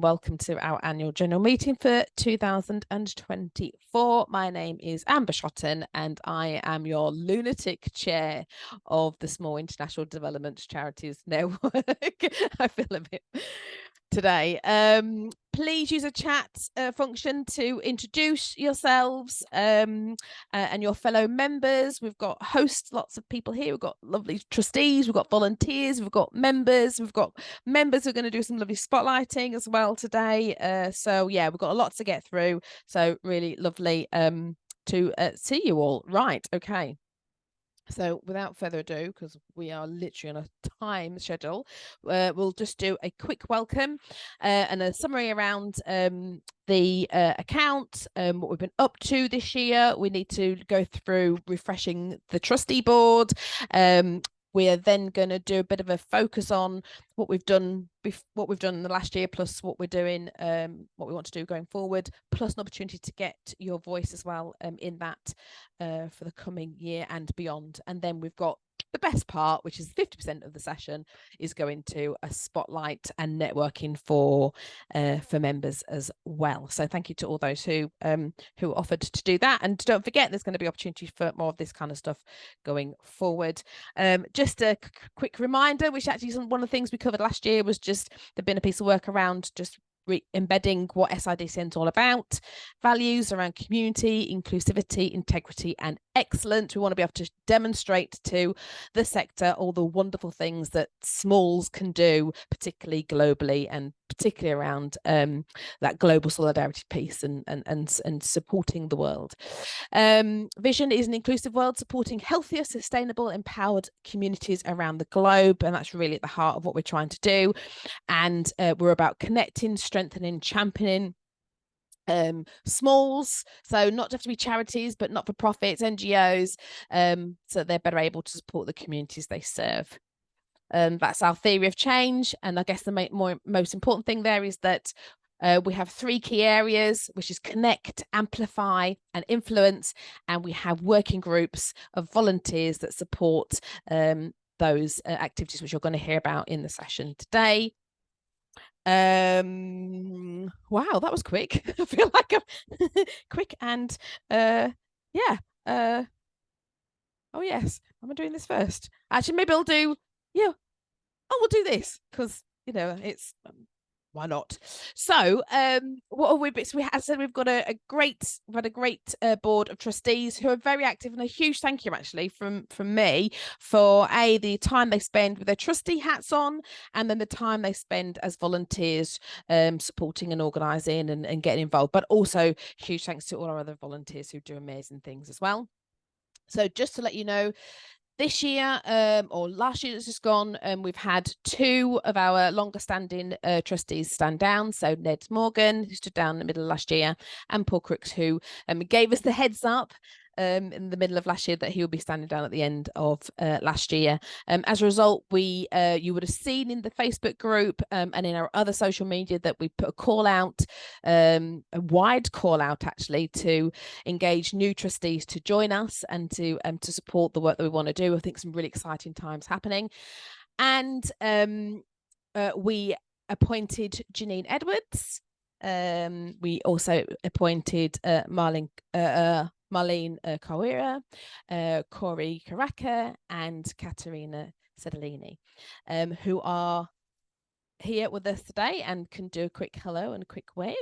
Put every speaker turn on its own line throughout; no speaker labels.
Welcome to our annual general meeting for 2024. My name is Amber Shotton and I am your lunatic chair of the Small International Development Charities Network. I feel a bit today. Please use a chat function to introduce yourselves and your fellow members. We've got hosts, lots of people here. We've got lovely trustees, we've got volunteers, we've got members who are going to do some lovely spotlighting as well today. So yeah, we've got a lot to get through. So really lovely to see you all. Right, okay. So without further ado, because we are literally on a time schedule, we'll just do a quick welcome and a summary around the account, what we've been up to this year. We need to go through refreshing the trustee board. We are then going to do a bit of a focus on what we've done in the last year, plus what we're doing, what we want to do going forward, plus an opportunity to get your voice as well in that for the coming year and beyond. And then we've got the best part, which is 50% of the session, is going to a spotlight and networking for members as well. So thank you to all those who offered to do that. And don't forget, there's going to be opportunity for more of this kind of stuff going forward. Just a quick reminder, which actually is one of the things we covered last year, was just there'd been a piece of work around just embedding what SIDCN is all about, values around community, inclusivity, integrity and excellence. We want to be able to demonstrate to the sector all the wonderful things that smalls can do, particularly globally, and particularly around that global solidarity piece and supporting the world. Vision is an inclusive world supporting healthier, sustainable, empowered communities around the globe, and that's really at the heart of what we're trying to do. And we're about connecting, strengthening, championing smalls, so not just to be charities but not for profits, NGOs, so they're better able to support the communities they serve. That's our theory of change, and I guess the most important thing there is that we have three key areas, which is connect, amplify and influence, and we have working groups of volunteers that support those activities, which you're going to hear about in the session today. Wow, that was quick. I feel like I'm quick and yeah. Oh yes, am I doing this first? Actually, maybe I'll do, yeah. Oh, we'll do this because it's why not? So what are we? So we have said we've got a great board of trustees who are very active, and a huge thank you actually from me for the time they spend with their trustee hats on, and then the time they spend as volunteers supporting and organising and getting involved. But also huge thanks to all our other volunteers who do amazing things as well. So just to let you know, this year or last year that's just gone, we've had two of our longer standing trustees stand down. So Ned Morgan, who stood down in the middle of last year, and Paul Crooks, who gave us the heads up in the middle of last year that he will be standing down at the end of last year. As a result, you would have seen in the Facebook group and in our other social media that we put a call out, a wide call out actually, to engage new trustees to join us and to support the work that we want to do. I think some really exciting times happening. And we appointed Janine Edwards. We also appointed Marlene Kawira, Corey Karaka and Katerina Sedalini, who are here with us today and can do a quick hello and a quick wave.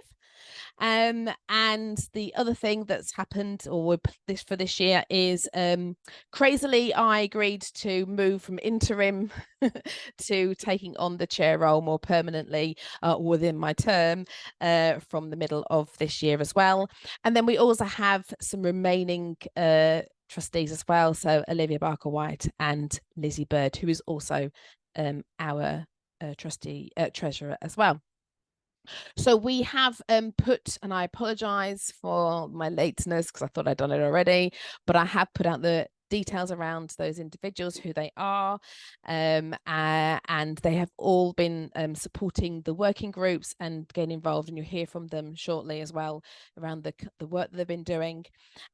And the other thing that's happened for this year is crazily I agreed to move from interim to taking on the chair role more permanently within my term from the middle of this year as well. And then we also have some remaining trustees as well, so Olivia Barker-White and Lizzie Bird, who is also our trustee treasurer as well. So we have put, and I apologize for my lateness because I thought I'd done it already, but I have put out the details around those individuals, who they are, and they have all been supporting the working groups and getting involved, and you'll hear from them shortly as well around the work that they've been doing.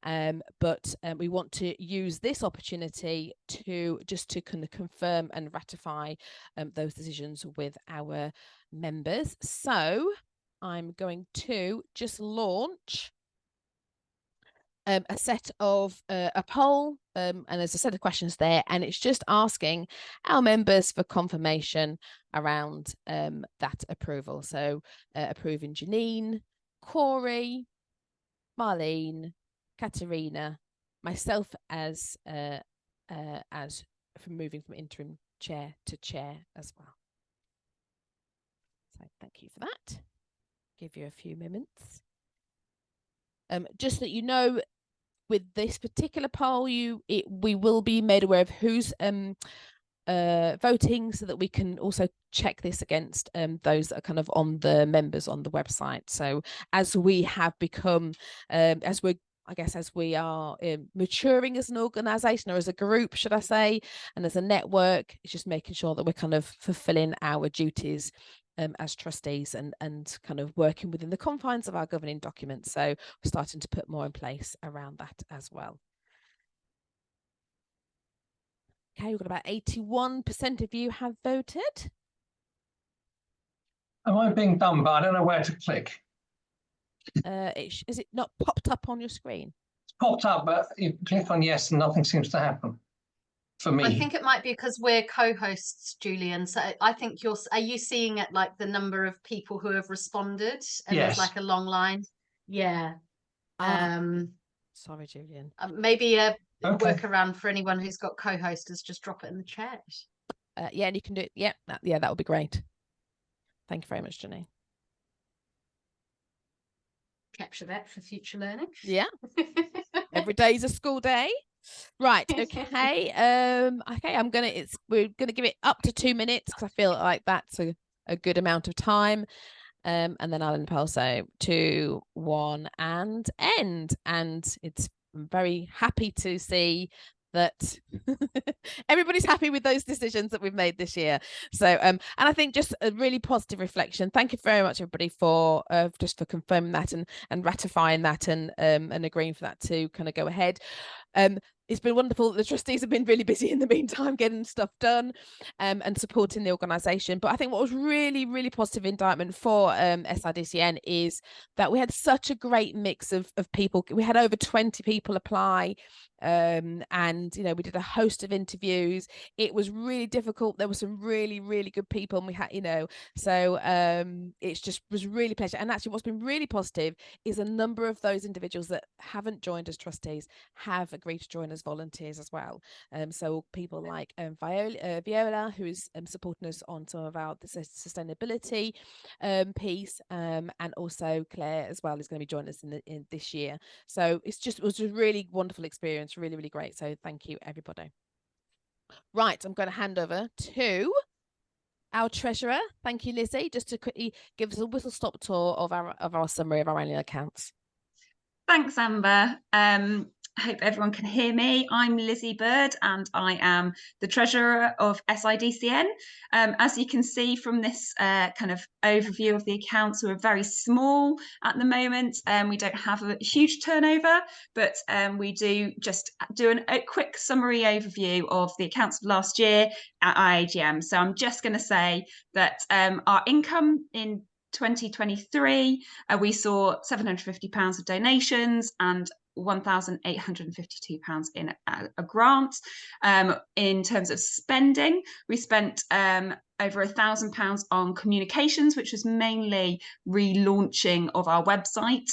But we want to use this opportunity to kind of confirm and ratify those decisions with our members. So I'm going to just launch a set of a poll, and there's a set of questions there, and it's just asking our members for confirmation around that approval. So approving Janine, Corey, Marlene, Katerina, myself as from moving from interim chair to chair as well. So thank you for that. Give you a few moments. Just that you know, with this particular poll, we will be made aware of who's voting, so that we can also check this against those that are kind of on the members on the website. So as we have become, as we are maturing as an organisation, or as a group, should I say, and as a network, it's just making sure that we're kind of fulfilling our duties as trustees and kind of working within the confines of our governing documents. So we're starting to put more in place around that as well. Okay, we've got about 81% of you have voted.
Am I being done? But I don't know where to click.
Is it not popped up on your screen?
It's popped up, but you click on yes and nothing seems to happen for me.
I think it might be because we're co-hosts, Julian. So I think are you seeing it like the number of people who have responded, and
Yes.
there's like a long line? Yeah.
Sorry, Julian.
Maybe a workaround for anyone who's got co-hosters, just drop it in the chat.
Yeah, and you can do it. Yeah, that would be great. Thank you very much, Jenny.
Capture that for future learning.
Yeah. Every day is a school day. Right. Okay. Okay. We're gonna give it up to 2 minutes, because I feel like that's a good amount of time. And then I'll end the poll. So 2, 1, and end. And I'm very happy to see that everybody's happy with those decisions that we've made this year. So and I think just a really positive reflection. Thank you very much, everybody, for just for confirming that and ratifying that and agreeing for that to kind of go ahead. It's been wonderful. The trustees have been really busy in the meantime getting stuff done and supporting the organisation. But I think what was really, really positive indictment for SIDCN is that we had such a great mix of people. We had over 20 people apply, and we did a host of interviews. It was really difficult. There were some really, really good people, and we had so it's just was really pleasure. And actually what's been really positive is a number of those individuals that haven't joined as trustees have agreed to join as volunteers as well. So people like Viola, who is supporting us on some of our sustainability piece, and also Claire as well is going to be joining us in this year. So it was a really wonderful experience, really, really great. So thank you, everybody. Right, I'm going to hand over to our treasurer. Thank you, Lizzie, just to quickly give us a whistle-stop tour of our summary of our annual accounts.
Thanks, Amber. I hope everyone can hear me. I'm Lizzie Bird, and I am the treasurer of SIDCN. As you can see from this kind of overview of the accounts, we're very small at the moment. We don't have a huge turnover, but we do just do a quick summary overview of the accounts of last year at IAGM. So I'm just going to say that our income in 2023, we saw £750 of donations and £1,852 in a grant. In terms of spending, we spent over £1,000 on communications, which was mainly relaunching of our website.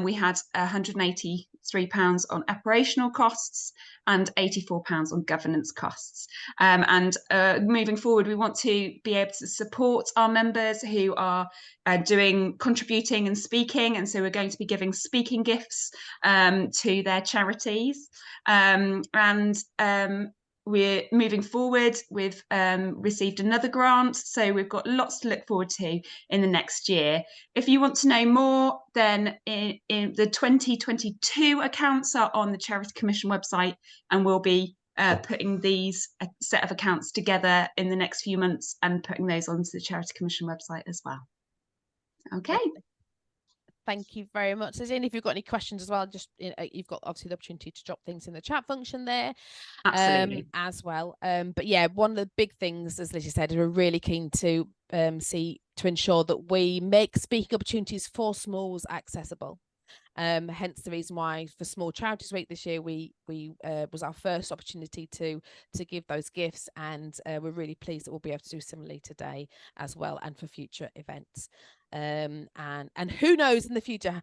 We had £183 on operational costs and £84 on governance costs. And moving forward, we want to be able to support our members who are contributing and speaking. And so we're going to be giving speaking gifts to their charities. We're moving forward. We've received another grant, so we've got lots to look forward to in the next year. If you want to know more, then in the 2022 accounts are on the Charity Commission website, and we'll be putting these set of accounts together in the next few months and putting those onto the Charity Commission website as well. Okay.
Thank you very much, Lizzie. And if you've got any questions as well, just you've got obviously the opportunity to drop things in the chat function there.
Absolutely.
As well. But yeah, one of the big things, as Lizzie said, is we're really keen to see to ensure that we make speaking opportunities for smalls accessible. Hence the reason why for Small Charities Week this year we was our first opportunity to give those gifts, and we're really pleased that we'll be able to do similarly today as well, and for future events. And who knows, in the future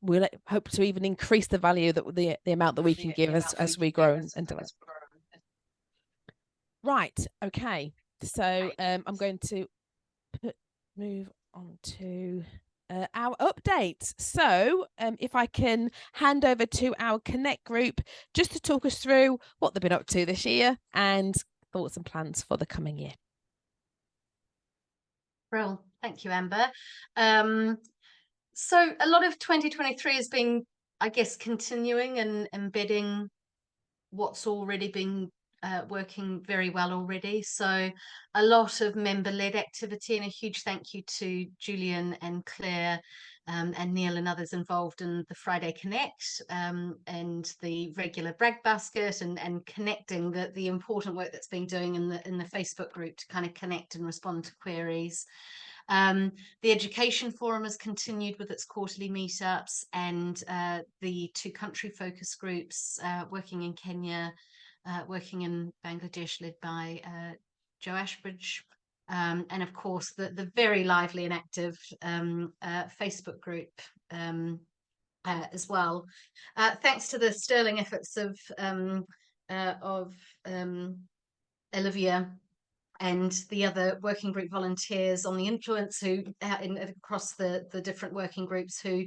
we'll hope to even increase the value that the amount that we can give as we grow and develop. Right, okay, so I'm going to move on to our updates. So if I can hand over to our Connect group just to talk us through what they've been up to this year and thoughts and plans for the coming year.
Well, thank you, Amber. So a lot of 2023 has been, I guess, continuing and embedding what's already been working very well already. So a lot of member-led activity, and a huge thank you to Julian and Claire and Neil and others involved in the Friday Connect and the regular brag basket, and connecting the important work that's been doing in the Facebook group to kind of connect and respond to queries. The Education Forum has continued with its quarterly meetups, and the 2 country focus groups working in Kenya, working in Bangladesh, led by Joe Ashbridge, and of course the very lively and active Facebook group as well. Thanks to the sterling efforts of Olivia and the other working group volunteers on the influence who across the different working groups who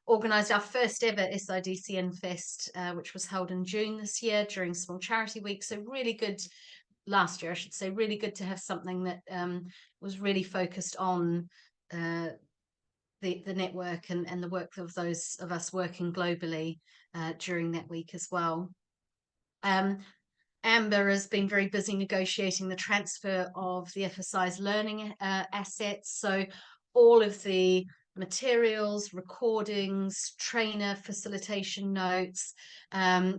organised our first ever SIDCN Fest, which was held in June this year during Small Charity Week. So really good, last year I should say, really good to have something that was really focused on the network and the work of those of us working globally during that week as well. Amber has been very busy negotiating the transfer of the FSI's learning assets. So all of the materials, recordings, trainer facilitation notes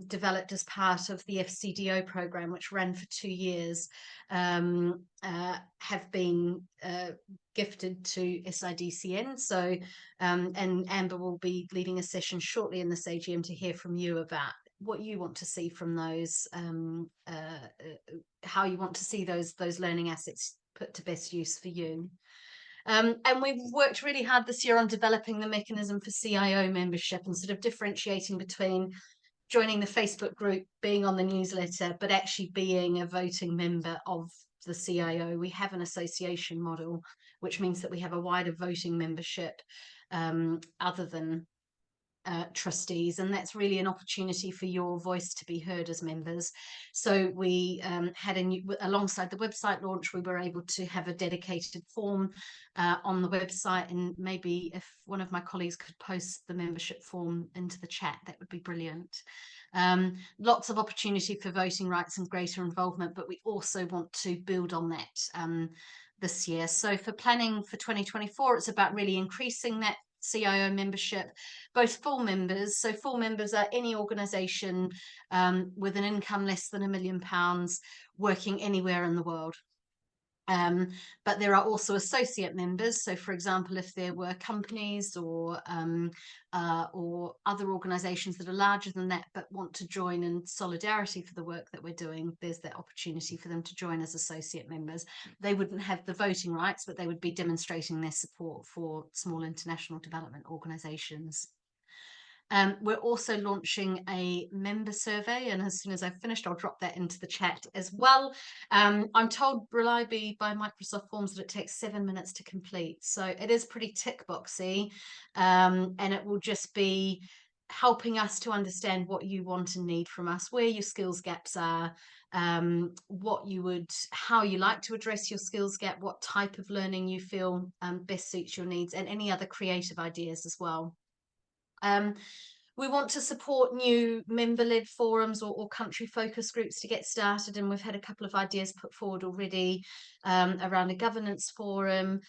developed as part of the FCDO program, which ran for 2 years, have been gifted to SIDCN. So, and Amber will be leading a session shortly in this AGM to hear from you about what you want to see from those, how you want to see those learning assets put to best use for you. And we've worked really hard this year on developing the mechanism for CIO membership and sort of differentiating between joining the Facebook group, being on the newsletter, but actually being a voting member of the CIO. We have an association model, which means that we have a wider voting membership other than trustees, and that's really an opportunity for your voice to be heard as members. So we had alongside the website launch, we were able to have a dedicated form on the website, and maybe if one of my colleagues could post the membership form into the chat, that would be brilliant. Lots of opportunity for voting rights and greater involvement, but we also want to build on that this year. So for planning for 2024, it's about really increasing that CIO membership, both full members. So full members are any organisation with an income less than £1 million working anywhere in the world. But there are also associate members. So for example, if there were companies or other organisations that are larger than that but want to join in solidarity for the work that we're doing, there's that opportunity for them to join as associate members. They wouldn't have the voting rights, but they would be demonstrating their support for small international development organisations. We're also launching a member survey, and as soon as I've finished, I'll drop that into the chat as well. I'm told reliably by Microsoft Forms that it takes 7 minutes to complete, so it is pretty tick boxy, and it will just be helping us to understand what you want and need from us, where your skills gaps are, how you like to address your skills gap, what type of learning you feel best suits your needs, and any other creative ideas as well. We want to support new member-led forums or country focus groups to get started, and we've had a couple of ideas put forward already around a governance forum,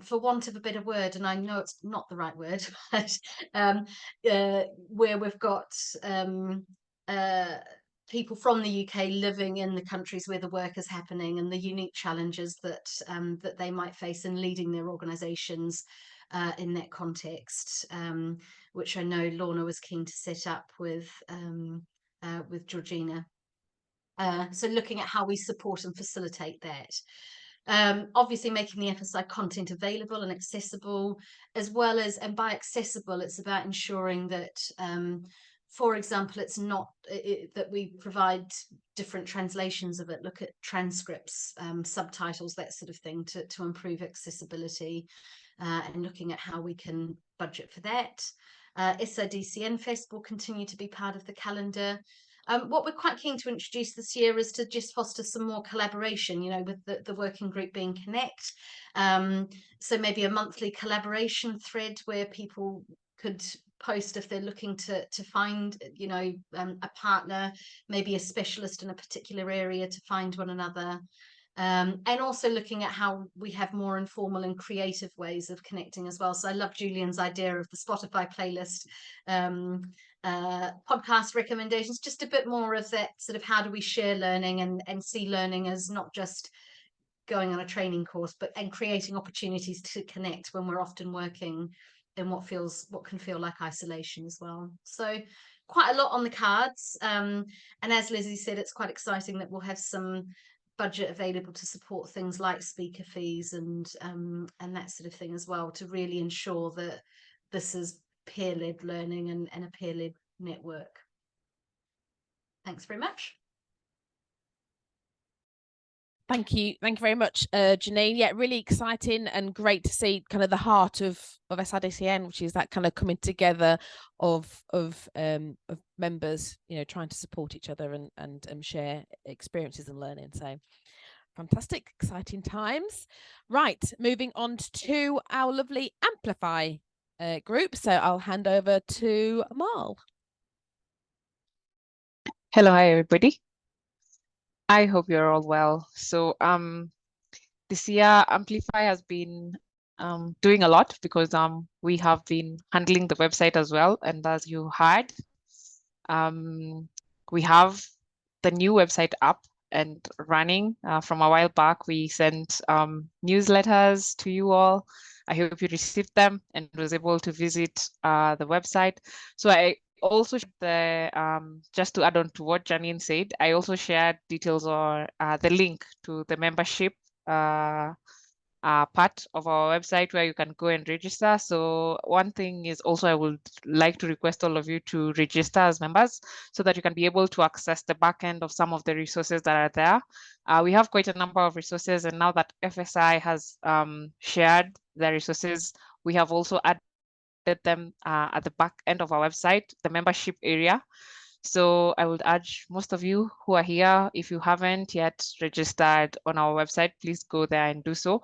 for want of a better word, and I know it's not the right word, but where we've got people from the UK living in the countries where the work is happening and the unique challenges that that they might face in leading their organisations in that context, which I know Lorna was keen to set up with Georgina. So looking at how we support and facilitate that. Obviously making the FSI content available and accessible, as well as, and by accessible, it's about ensuring that, for example, it's not that we provide different translations of it, look at transcripts, subtitles, that sort of thing, to improve accessibility, and looking at how we can budget for that. SIDCN Fest will continue to be part of the calendar. What we're quite keen to introduce this year is to just foster some more collaboration, you know, with the working group being Connect. So maybe a monthly collaboration thread where people could post if they're looking to find, you know, a partner, maybe a specialist in a particular area, to find one another. And also looking at how we have more informal and creative ways of connecting as well. So I love Julian's idea of the Spotify playlist, podcast recommendations, just a bit more of that sort of how do we share learning and see learning as not just going on a training course, but and creating opportunities to connect when we're often working in what can feel like isolation as well. So quite a lot on the cards. And as Lizzie said, it's quite exciting that we'll have some budget available to support things like speaker fees and that sort of thing as well, to really ensure that this is peer-led learning and a peer-led network. Thanks very much.
Thank you very much, Janine. Yeah, really exciting and great to see kind of the heart of SIDCN, which is that kind of coming together of members, you know, trying to support each other and share experiences and learning. So fantastic, exciting times. Right, moving on to our lovely Amplify group. So I'll hand over to Amal.
Hello, hi everybody. I hope you're all well. So this year Amplify has been doing a lot because we have been handling the website as well. And as you heard, we have the new website up and running. From a while back, we sent newsletters to you all. I hope you received them and was able to visit the website. So I also just to add on to what Janine said, I also shared details or the link to the membership part of our website where you can go and register. So one thing is also I would like to request all of you to register as members so that you can be able to access the back end of some of the resources that are there. We have quite a number of resources, and now that FSI has shared the resources, we have also added them at the back end of our website, the membership area. So I would urge most of you who are here, if you haven't yet registered on our website, please go there and do so.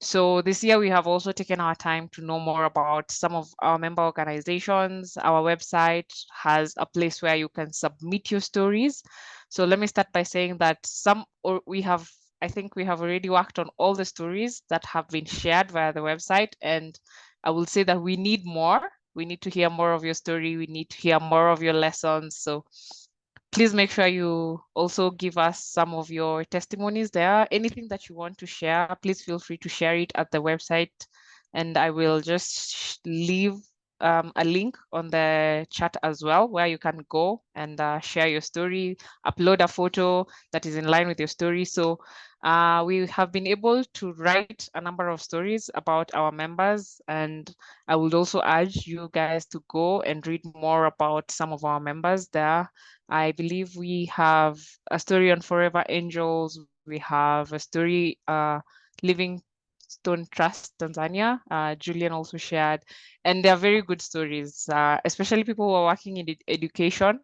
So this year we have also taken our time to know more about some of our member organizations. Our website has a place where you can submit your stories. So let me start by saying that I think we have already worked on all the stories that have been shared via the website, and I will say that we need more. We need to hear more of your story. We need to hear more of your lessons. So please make sure you also give us some of your testimonies there. Anything that you want to share, please feel free to share it at the website. And I will just leave a link on the chat as well, where you can go and share your story, upload a photo that is in line with your story. So we have been able to write a number of stories about our members, and I would also urge you guys to go and read more about some of our members there. I believe we have a story on Forever Angels. We have a story Livingstone Trust Tanzania. Julian also shared, and they're very good stories, especially people who are working in education.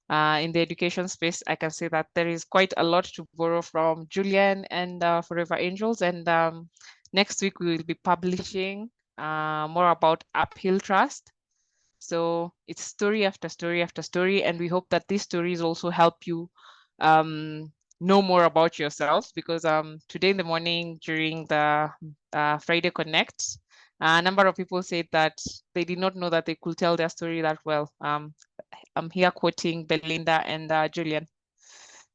In the education space, I can say that there is quite a lot to borrow from Julian and Forever Angels. And next week, we will be publishing more about Uphill Trust. So it's story after story after story. And we hope that these stories also help you know more about yourselves, because today in the morning during the Friday Connect, a number of people said that they did not know that they could tell their story that well. I'm here quoting Belinda and Julian.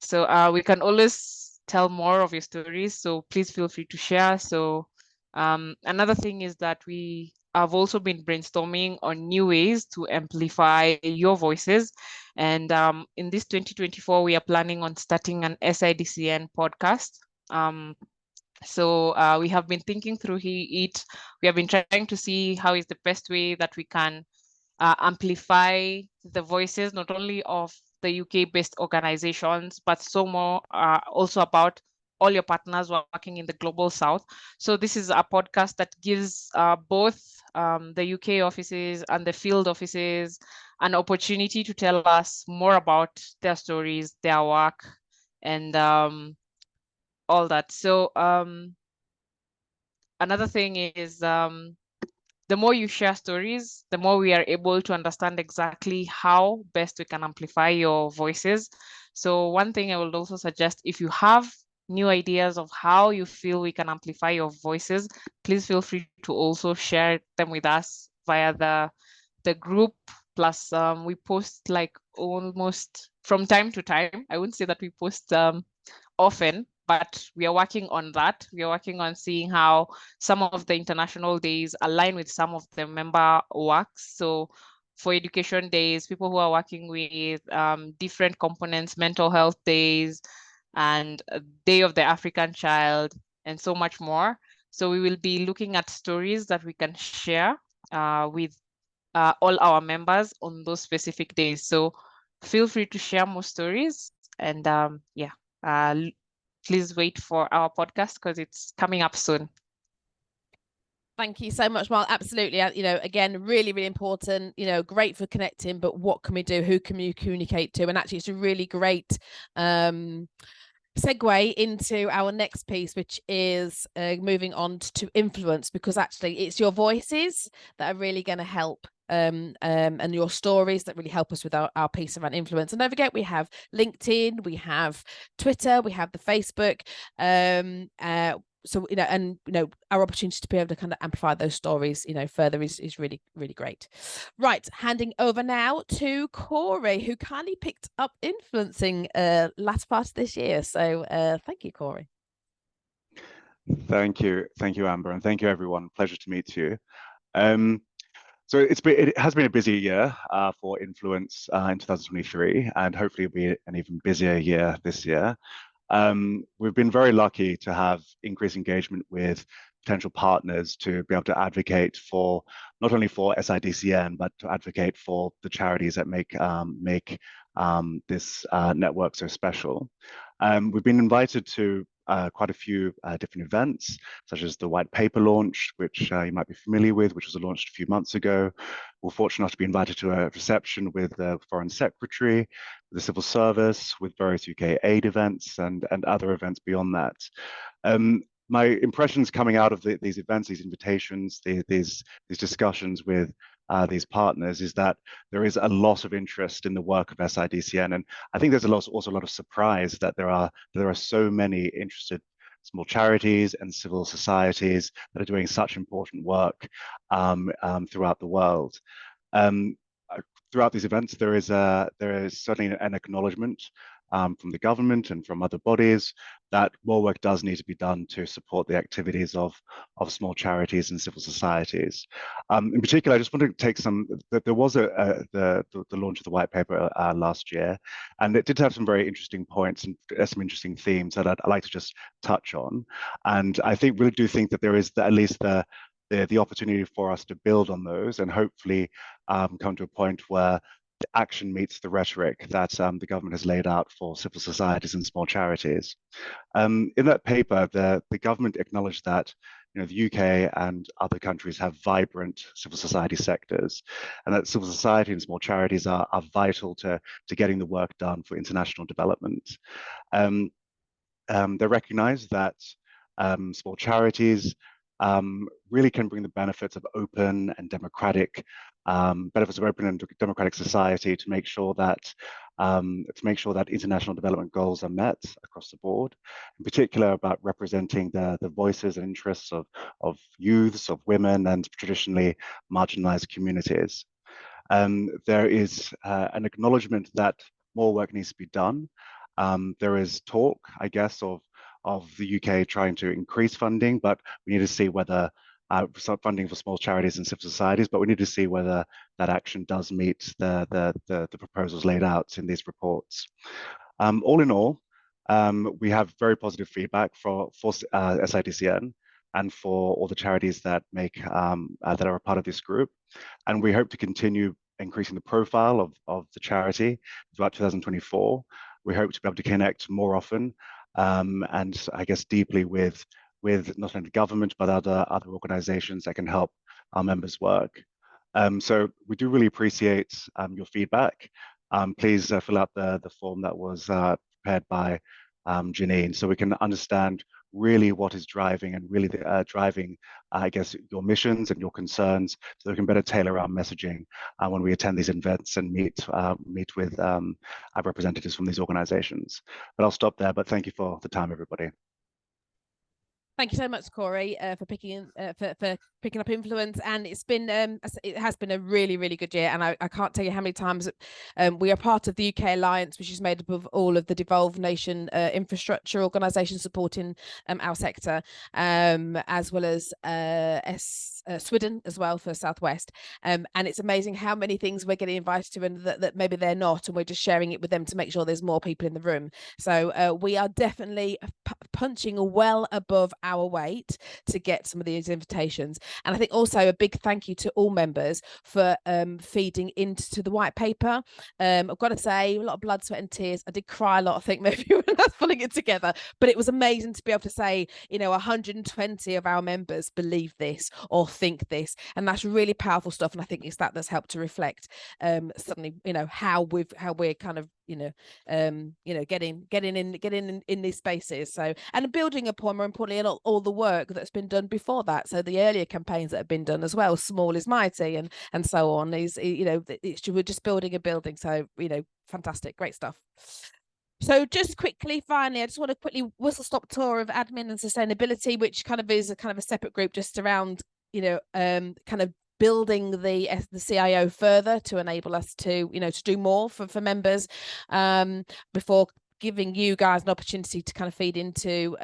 So we can always tell more of your stories, so please feel free to share. So another thing is that we have also been brainstorming on new ways to amplify your voices. And in this 2024, we are planning on starting an SIDCN podcast. So we have been thinking through it. We have been trying to see how is the best way that we can amplify the voices, not only of the UK-based organizations, but so more also about all your partners working in the Global South. So this is a podcast that gives both the UK offices and the field offices an opportunity to tell us more about their stories, their work, and all that. So another thing is the more you share stories, the more we are able to understand exactly how best we can amplify your voices. So one thing I would also suggest, if you have new ideas of how you feel we can amplify your voices, please feel free to also share them with us via the group. Plus, we post like almost from time to time. I wouldn't say that we post often, but we are working on that. We are working on seeing how some of the international days align with some of the member works. So for education days, people who are working with different components, mental health days, and Day of the African Child, and so much more. So we will be looking at stories that we can share with all our members on those specific days. So feel free to share more stories. And please wait for our podcast because it's coming up soon.
Thank you so much, Mark. Absolutely. Again, really, really important, great for connecting, but what can we do? Who can you communicate to? And actually, it's a really great segue into our next piece, which is moving on to influence, because actually it's your voices that are really going to help and your stories that really help us with our piece around influence. And don't forget, we have LinkedIn, we have Twitter, we have the Facebook, so our opportunity to be able to kind of amplify those stories further is really, really great. Right, handing over now to Corey, who kindly picked up influencing last part of this year. So thank you, Corey.
Thank you, Amber, and thank you, everyone. Pleasure to meet you. So it has been a busy year for influence in 2023, and hopefully it'll be an even busier year this year. We've been very lucky to have increased engagement with potential partners to be able to advocate for not only for SIDCN, but to advocate for the charities that make this network so special. We've been invited to quite a few different events, such as the white paper launch, which you might be familiar with, which was launched a few months ago. We're fortunate enough to be invited to a reception with the Foreign Secretary, the Civil Service, with various UK aid events and other events beyond that. My impressions coming out of these events, these invitations, these discussions with these partners is that there is a lot of interest in the work of SIDCN, and I think there's also a lot of surprise that there are so many interested small charities and civil societies that are doing such important work throughout the world. Throughout these events, there is certainly an acknowledgement from the government and from other bodies that more work does need to be done to support the activities of small charities and civil societies. In particular, I just wanted to take there was the launch of the white paper last year, and it did have some very interesting points and some interesting themes that I'd like to just touch on. And I really do think that there is at least the opportunity for us to build on those and hopefully come to a point where the action meets the rhetoric that the government has laid out for civil societies and small charities. In that paper, the government acknowledged that the UK and other countries have vibrant civil society sectors, and that civil society and small charities are vital to getting the work done for international development. They recognize that small charities really can bring the benefits of open and democratic society to make sure that international development goals are met across the board. In particular, about representing the voices and interests of youths, of women, and traditionally marginalized communities. There is an acknowledgement that more work needs to be done. There is talk, I guess, of the UK trying to increase funding, but we need to see whether some funding for small charities and civil societies, but we need to see whether that action does meet the proposals laid out in these reports. All in all, we have very positive feedback for SIDCN and for all the charities that make that are a part of this group, and we hope to continue increasing the profile of the charity throughout 2024. We hope to be able to connect more often and I guess deeply with not only the government but other organizations that can help our members work. So we do really appreciate your feedback. Please fill out the form that was prepared by Janine, so we can understand really what is driving and really driving, I guess, your missions and your concerns, so we can better tailor our messaging when we attend these events and meet with our representatives from these organizations. But I'll stop there, but thank you for the time, everybody.
Thank you so much, Corey, for picking up influence, and it has been a really, really good year. And I can't tell you how many times we are part of the UK Alliance, which is made up of all of the devolved nation infrastructure organisations supporting our sector, as well as SIDCN as well for Southwest. And it's amazing how many things we're getting invited to and that maybe they're not, and we're just sharing it with them to make sure there's more people in the room. So we are definitely punching well above our weight to get some of these invitations. And I think also a big thank you to all members for feeding into the white paper. I've got to say, a lot of blood, sweat and tears. I did cry a lot, I think, maybe when I was pulling it together, but it was amazing to be able to say, 120 of our members believe this or think this, and that's really powerful stuff. And I think it's that's helped to reflect suddenly, how we're kind of getting in these spaces. So, and building upon, more importantly, all the work that's been done before that. So the earlier campaigns that have been done as well, small is mighty, and so on. Is we're just building a building. So fantastic, great stuff. So just quickly, finally, I just want to quickly whistle stop tour of admin and sustainability, which kind of is a separate group just around kind of building the CIO further to enable us to to do more for members, before giving you guys an opportunity to kind of feed into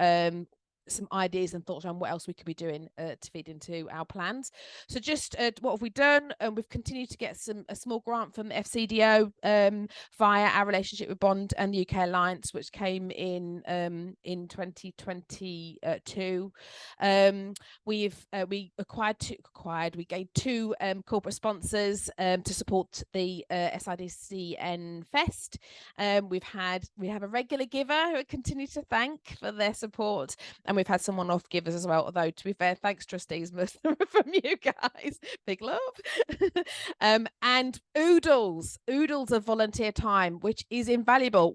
some ideas and thoughts on what else we could be doing to feed into our plans. So just what have we done? We've continued to get a small grant from the FCDO via our relationship with Bond and the UK Alliance, which came in 2022. We gained 2 corporate sponsors to support the SIDCN Fest. We have a regular giver who continue to thank for their support, and we've had some one-off givers as well, although to be fair, thanks trustees from you guys, big love. And oodles of volunteer time, which is invaluable.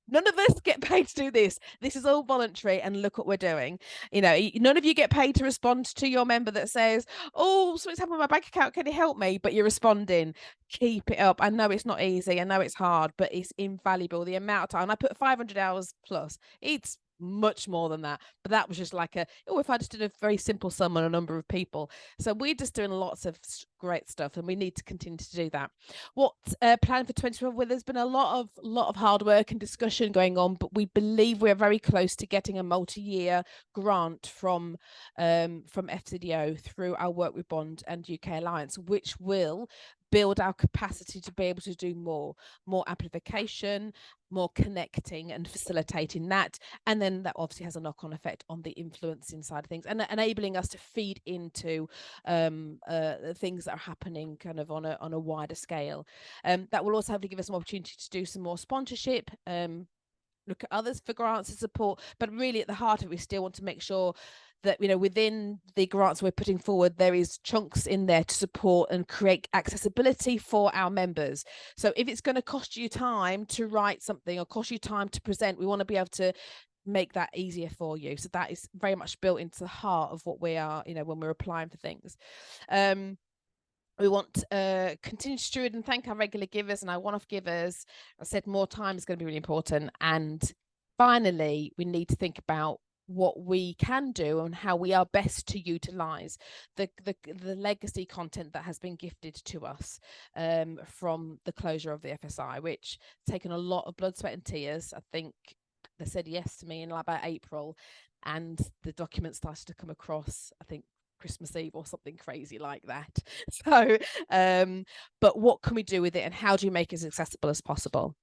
None of us get paid to do this. This is all voluntary, and look what we're doing. None of you get paid to respond to your member that says, "Oh, something's happened with my bank account. Can you help me?" But you're responding. Keep it up. I know it's not easy. I know it's hard, but it's invaluable. The amount of time I put 500 hours plus. It's much more than that, but that was just like if I just did a very simple sum on a number of people. So we're just doing lots of great stuff, and we need to continue to do that. What plan for 2024? Well, there's been a lot of hard work and discussion going on, but we believe we're very close to getting a multi-year grant from FCDO through our work with Bond and UK Alliance, which will build our capacity to be able to do more amplification, more connecting and facilitating that. And then that obviously has a knock-on effect on the influencing side of things, and enabling us to feed into things that are happening kind of on a wider scale. That will also have to give us some opportunity to do some more sponsorship, look at others for grants and support, but really at the heart of it, we still want to make sure that within the grants we're putting forward, there is chunks in there to support and create accessibility for our members. So if it's going to cost you time to write something or cost you time to present, we want to be able to make that easier for you. So that is very much built into the heart of what we are, when we're applying for things. We want to continue to steward and thank our regular givers and our one-off givers. I said more time is going to be really important. And finally, we need to think about what we can do and how we are best to utilize the legacy content that has been gifted to us from the closure of the FSI, which has taken a lot of blood, sweat and tears. I think they said yes to me in about April, and the document started to come across, I think, Christmas Eve or something crazy like that. So but what can we do with it, and how do you make it as accessible as possible?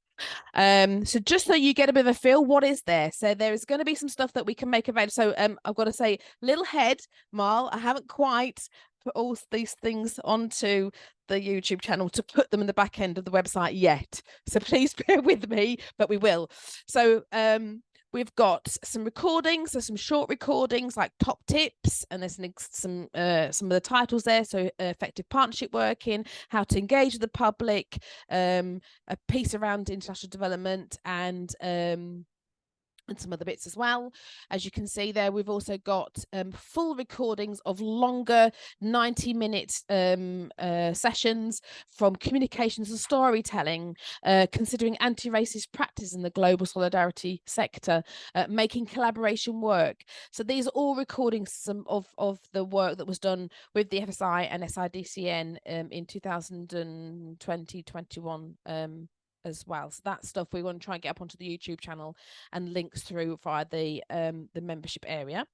So just so you get a bit of a feel, what is there? So there is going to be some stuff that we can make available. So I've got to say, little head, Marl, I haven't quite put all these things onto the YouTube channel to put them in the back end of the website yet. So please bear with me, but we will. So we've got some recordings, so some short recordings like top tips, and there's some of the titles there. So effective partnership working, how to engage with the public, a piece around international development, and some other bits as well. As you can see there, we've also got full recordings of longer 90-minute sessions from communications and storytelling, considering anti-racist practice in the global solidarity sector, making collaboration work. So these are all recordings of the work that was done with the FSI and SIDCN in 2020-21 as well. So that stuff we want to try and get up onto the YouTube channel and links through via the membership area.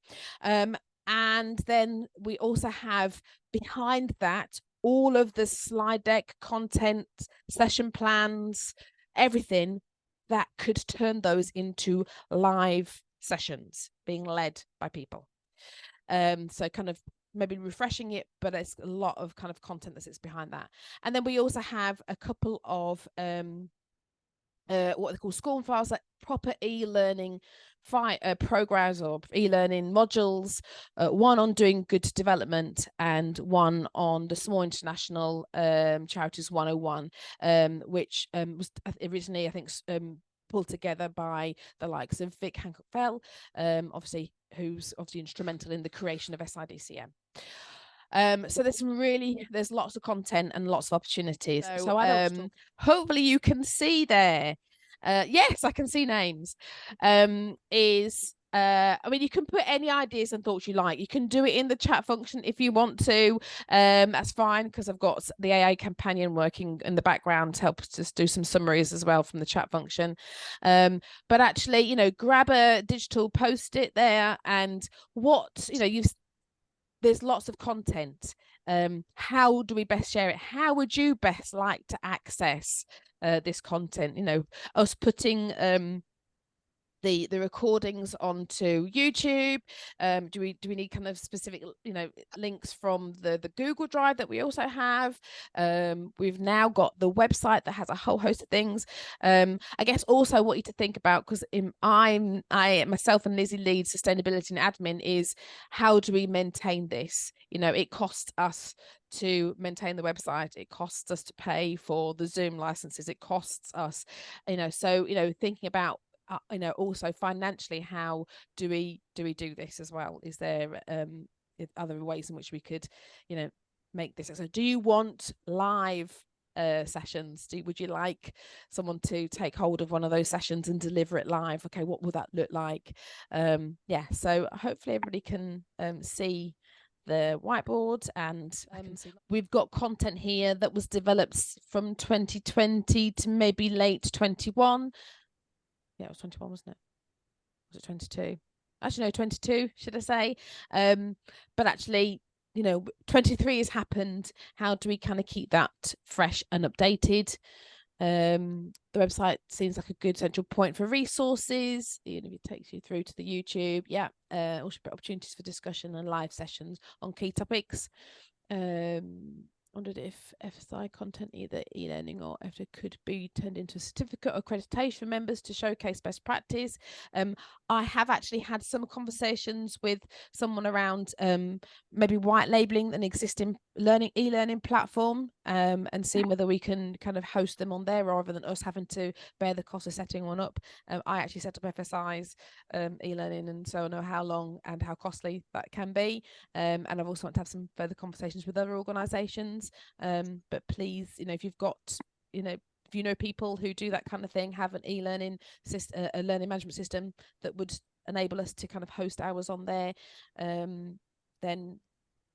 And then we also have behind that all of the slide deck content, session plans, everything that could turn those into live sessions being led by people. So kind of maybe refreshing it, but it's a lot of kind of content that sits behind that. And then we also have a couple of what they call SCORM files, like proper e-learning programs or e-learning modules, one on doing good development and one on the Small International Charities 101, which was originally, I think, pulled together by the likes of Vic Hancock-Fell, obviously, who's obviously instrumental in the creation of SIDCN. So there's lots of content and lots of opportunities. So hopefully you can see there. Yes, I can see names. I mean, you can put any ideas and thoughts you like. You can do it in the chat function if you want to. That's fine, because I've got the AI companion working in the background to help us do some summaries as well from the chat function. But actually, you know, grab a digital post-it there, and there's lots of content. How do we best share it? How would you best like to access this content? You know, us putting the recordings onto YouTube. Do we need kind of specific, you know, links from the Google Drive that we also have? We've now got the website that has a whole host of things. I guess also what you to think about, because I myself and Lizzie lead sustainability and admin, is how do we maintain this? You know, it costs us to maintain the website, it costs us to pay for the Zoom licenses, it costs us, you know, so, you know, thinking about you know, also financially, how do we do this as well? Is there other ways in which we could, you know, make this? So do you want live sessions? Would you like someone to take hold of one of those sessions and deliver it live? Okay, what will that look like? Yeah, so hopefully everybody can see the whiteboard, and we've got content here that was developed from 2020 to maybe late 21. Yeah, it was 21, wasn't it? Was it 22? Actually, no, 22, should I say? But actually, you know, 23 has happened. How do we kind of keep that fresh and updated? The website seems like a good central point for resources. You know, it takes you through to the YouTube. Yeah, also opportunities for discussion and live sessions on key topics. Wondered if FSI content, either e-learning or EFTA, could be turned into a certificate or accreditation for members to showcase best practice. I have actually had some conversations with someone around maybe white labeling an existing e-learning platform, and seeing whether we can kind of host them on there rather than us having to bear the cost of setting one up. I actually set up FSI's e-learning, and so I know how long and how costly that can be. And I've also want to have some further conversations with other organisations. But please, you know, if you've got, you know, if you know people who do that kind of thing, have an e-learning system, a learning management system that would enable us to kind of host hours on there, then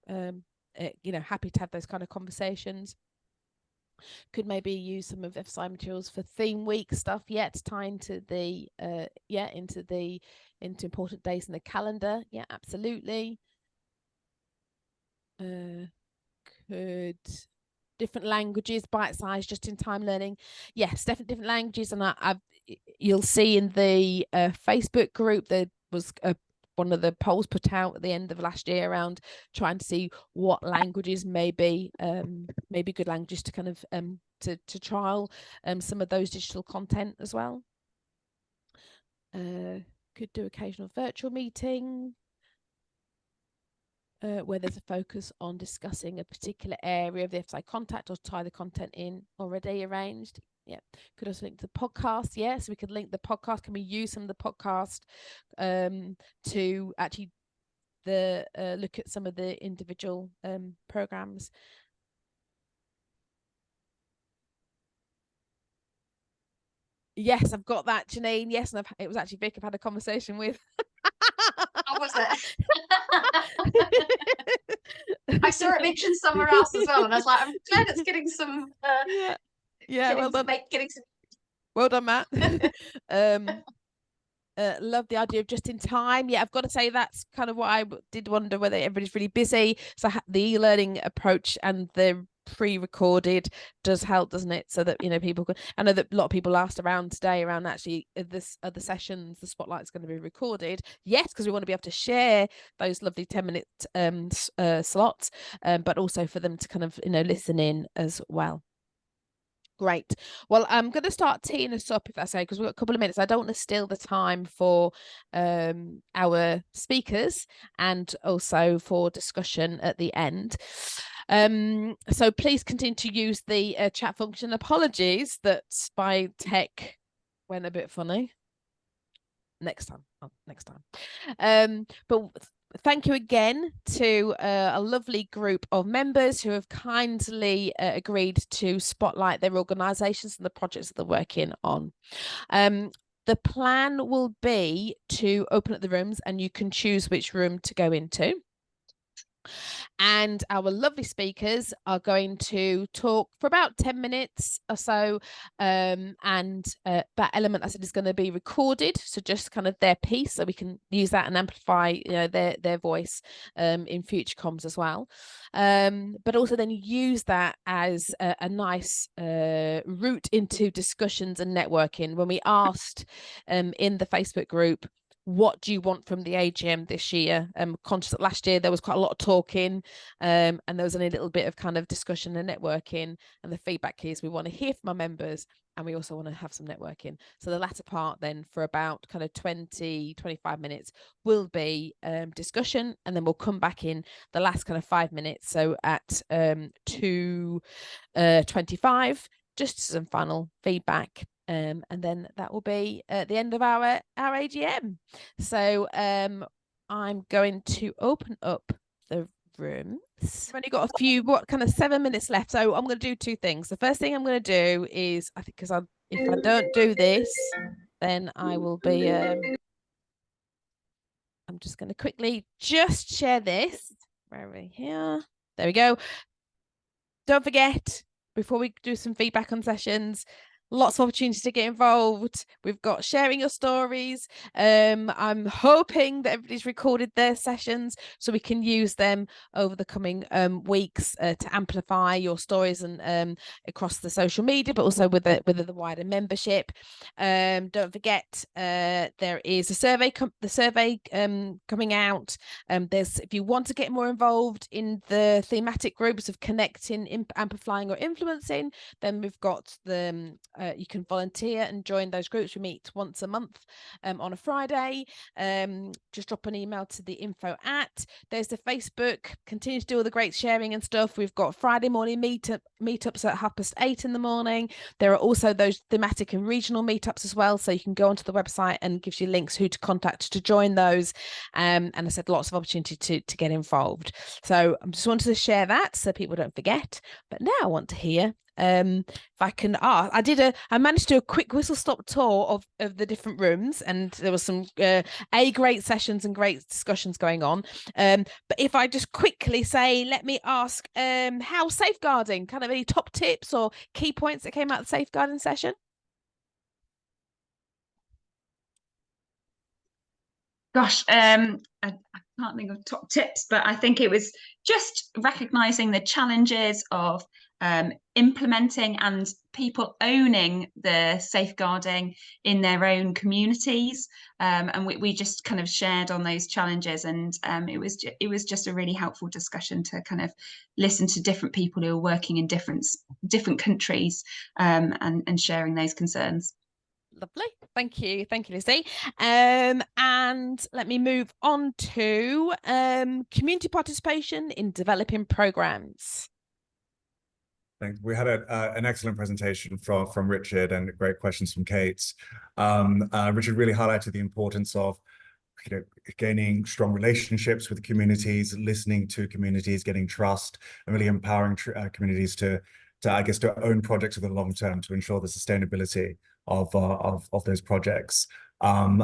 you know, happy to have those kind of conversations. Could maybe use some of FSI materials for theme week stuff yet, tie into the into important days in the calendar. Yeah, absolutely. Could different languages, bite size, just in time learning. Yes, definitely different languages. And you'll see in the Facebook group there was one of the polls put out at the end of last year around trying to see what languages may be good languages to kind of to trial some of those digital content as well. Could do occasional virtual meeting where there's a focus on discussing a particular area of the FSI contact, or tie the content in already arranged. Yeah, could also link to the podcast. Yeah, so we could link the podcast. Can we use some of the podcast to actually look at some of the individual programs? Yes, I've got that, Janine. Yes, and it was actually Vic I've had a conversation with.
How was it? I saw it mentioned somewhere else as well, and I was like, I'm glad it's getting some.
Well done.
Getting some.
Well done, Matt. Love the idea of just in time. Yeah, I've got to say that's kind of what I did wonder, whether everybody's really busy. So the e-learning approach and the pre-recorded does help, doesn't it? So that, you know, people can, I know that a lot of people asked around today around actually this the sessions, the spotlight's going to be recorded. Yes, because we want to be able to share those lovely 10-minute slots, but also for them to kind of, you know, listen in as well. Great. Well, I'm going to start teeing us up, if that's okay, because we've got a couple of minutes. I don't want to steal the time for our speakers and also for discussion at the end. So please continue to use the chat function. Apologies that my tech went a bit funny. Next time. But thank you again to a lovely group of members who have kindly agreed to spotlight their organisations and the projects that they're working on. The plan will be to open up the rooms, and you can choose which room to go into. And our lovely speakers are going to talk for about 10 minutes or so, and that element, I said, is going to be recorded, so just kind of their piece, so we can use that and amplify, you know, their voice in future comms as well, but also then use that as a nice route into discussions and networking. When we asked in the Facebook group, what do you want from the AGM this year? Conscious that last year there was quite a lot of talking, and there was only a little bit of kind of discussion and networking, and the feedback is we want to hear from our members, and we also want to have some networking. So the latter part then, for about kind of 20-25 minutes, will be discussion, and then we'll come back in the last kind of 5 minutes, so at 2:25, just some final feedback. And then that will be at the end of our AGM. So I'm going to open up the rooms. I've only got a few, 7 minutes left. So I'm going to do two things. The first thing I'm going to do is, I think, because if I don't do this, then I will be. I'm just going to quickly just share this. Where are we here? There we go. Don't forget, before we do some feedback on sessions, lots of opportunities to get involved. We've got sharing your stories. I'm hoping that everybody's recorded their sessions so we can use them over the coming weeks to amplify your stories and across the social media, but also with the wider membership. Don't forget, there is a survey. The survey coming out. If you want to get more involved in the thematic groups of connecting, amplifying, or influencing, then we've got the you can volunteer and join those groups. We meet once a month on a Friday. Just drop an email to the info @ there's the Facebook. Continue to do all the great sharing and stuff. We've got Friday morning meetups at 8:30 in the morning. There are also those thematic and regional meetups as well, so you can go onto the website and it gives you links who to contact to join those. And I said lots of opportunity to get involved. So I just wanted to share that so people don't forget. But now I want to hear If I can ask, I managed to do a quick whistle stop tour of the different rooms, and there was some great sessions and great discussions going on. But if I just quickly say, let me ask, how safeguarding, kind of any top tips or key points that came out of the safeguarding session?
Gosh, I can't think of top tips, but I think it was just recognizing the challenges of implementing and people owning the safeguarding in their own communities, and we just kind of shared on those challenges, and it was just a really helpful discussion to kind of listen to different people who are working in different countries, and sharing those concerns.
Lovely. Thank you, Lizzie. And let me move on to community participation in developing programs.
Thanks. We had an excellent presentation from Richard and great questions from Kate. Richard really highlighted the importance of gaining strong relationships with communities, listening to communities, getting trust, and really empowering communities to I guess to own projects for the long term to ensure the sustainability of those projects. I'm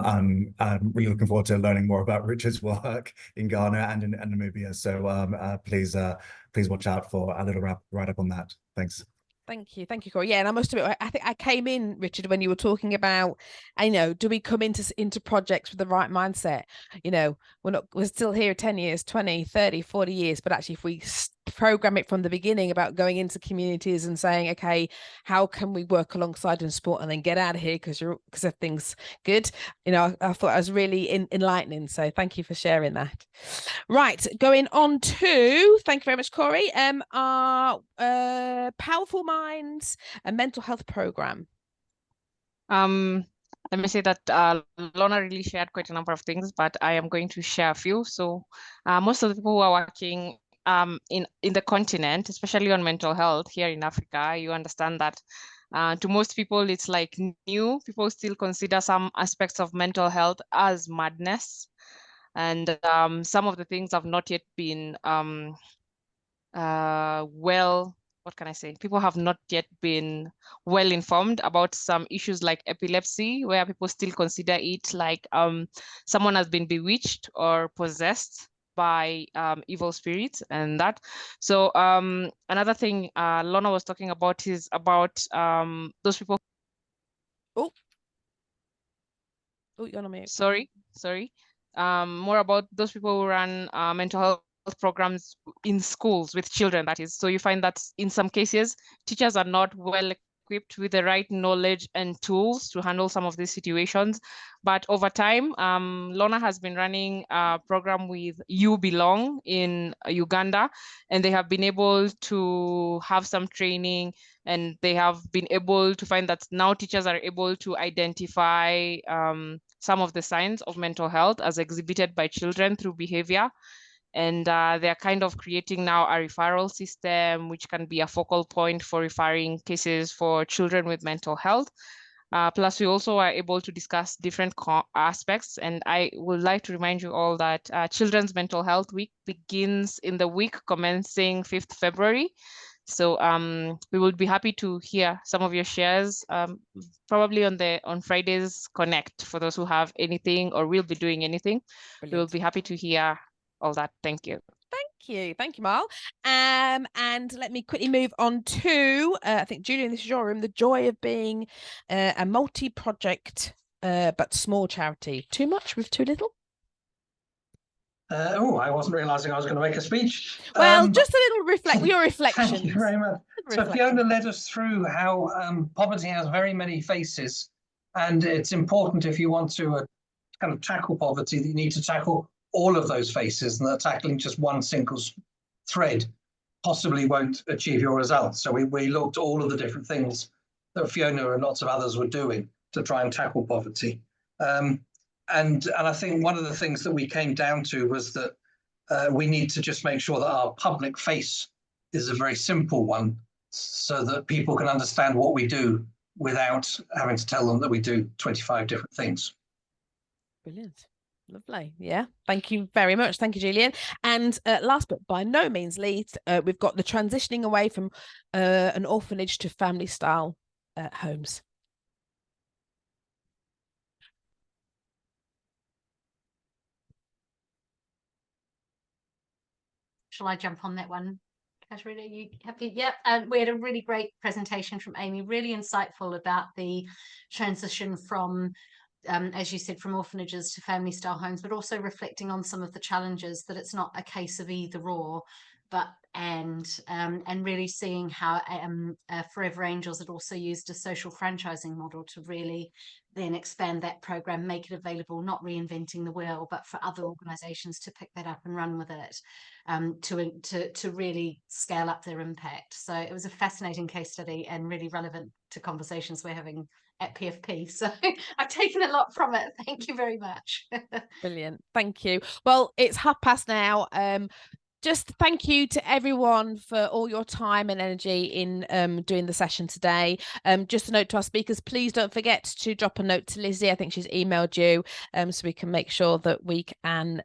really looking forward to learning more about Richard's work in Ghana and in Namibia. So please watch out for a little write-up on that. Thanks.
Thank you, Corey. Yeah, and I must admit, I think I came in, Richard, when you were talking about, do we come into projects with the right mindset? We're still here 10 years, 20, 30, 40 years, but actually if we program it from the beginning about going into communities and saying, okay, how can we work alongside and support and then get out of here because everything's good? I thought it was really enlightening. So thank you for sharing that. Right, going on to, thank you very much, Corey, our Powerful Minds and mental health program.
Let me say that Lorna really shared quite a number of things, but I am going to share a few. So most of the people who are working in the continent, especially on mental health here in Africa, you understand that to most people it's like new. People still consider some aspects of mental health as madness, and some of the things have not yet been what can I say? People have not yet been well informed about some issues like epilepsy, where people still consider it like someone has been bewitched or possessed by evil spirits and that. So another thing Lorna was talking about is about those people.
Oh, you're on mute.
Sorry. More about those people who run mental health programs in schools with children, that is. So you find that in some cases, teachers are not well equipped with the right knowledge and tools to handle some of these situations. But over time, Lorna has been running a program with You Belong in Uganda, and they have been able to have some training, and they have been able to find that now teachers are able to identify some of the signs of mental health as exhibited by children through behavior. And they're kind of creating now a referral system, which can be a focal point for referring cases for children with mental health. Plus, we also are able to discuss different aspects. And I would like to remind you all that Children's Mental Health Week begins in the week commencing 5th February. So we would be happy to hear some of your shares, probably on Friday's Connect, for those who have anything or will be doing anything. Brilliant. We will be happy to hear all that. Thank you.
Thank you, Mal. And let me quickly move on to I think, Julian, this is your room, the joy of being a multi-project but small charity. Too much with too little?
I wasn't realizing I was going to make a speech.
Well, just a little your reflections.
Thank you very much. So Fiona led us through how poverty has very many faces, and it's important, if you want to kind of tackle poverty, that you need to tackle all of those faces, and that tackling just one single thread possibly won't achieve your results. So we looked at all of the different things that Fiona and lots of others were doing to try and tackle poverty. And I think one of the things that we came down to was that we need to just make sure that our public face is a very simple one, so that people can understand what we do without having to tell them that we do 25 different things.
Brilliant. Lovely. Yeah. Thank you very much. Thank you, Julian. And last but by no means least, we've got the transitioning away from an orphanage to family style homes.
Shall I jump on that one? Katerina, you happy? Yep. We had a really great presentation from Amy, really insightful about the transition from as you said, from orphanages to family style homes, but also reflecting on some of the challenges, that it's not a case of either or, but and really seeing how Forever Angels had also used a social franchising model to really then expand that program, make it available, not reinventing the wheel, but for other organizations to pick that up and run with it, to really scale up their impact. So it was a fascinating case study and really relevant to conversations we're having at PFP. So I've taken a lot from it. Thank you very much.
Brilliant. Thank you. Well, it's 50 now. Just thank you to everyone for all your time and energy in doing the session today. Just a note to our speakers, please don't forget to drop a note to Lizzie. I think she's emailed you, so we can make sure that we can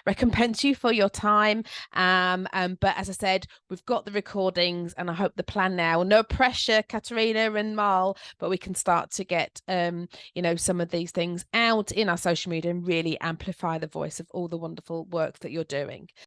recompense you for your time. But as I said, we've got the recordings, and I hope the plan now, no pressure, Katerina and Mal, but we can start to get you know, some of these things out in our social media and really amplify the voice of all the wonderful work that you're doing.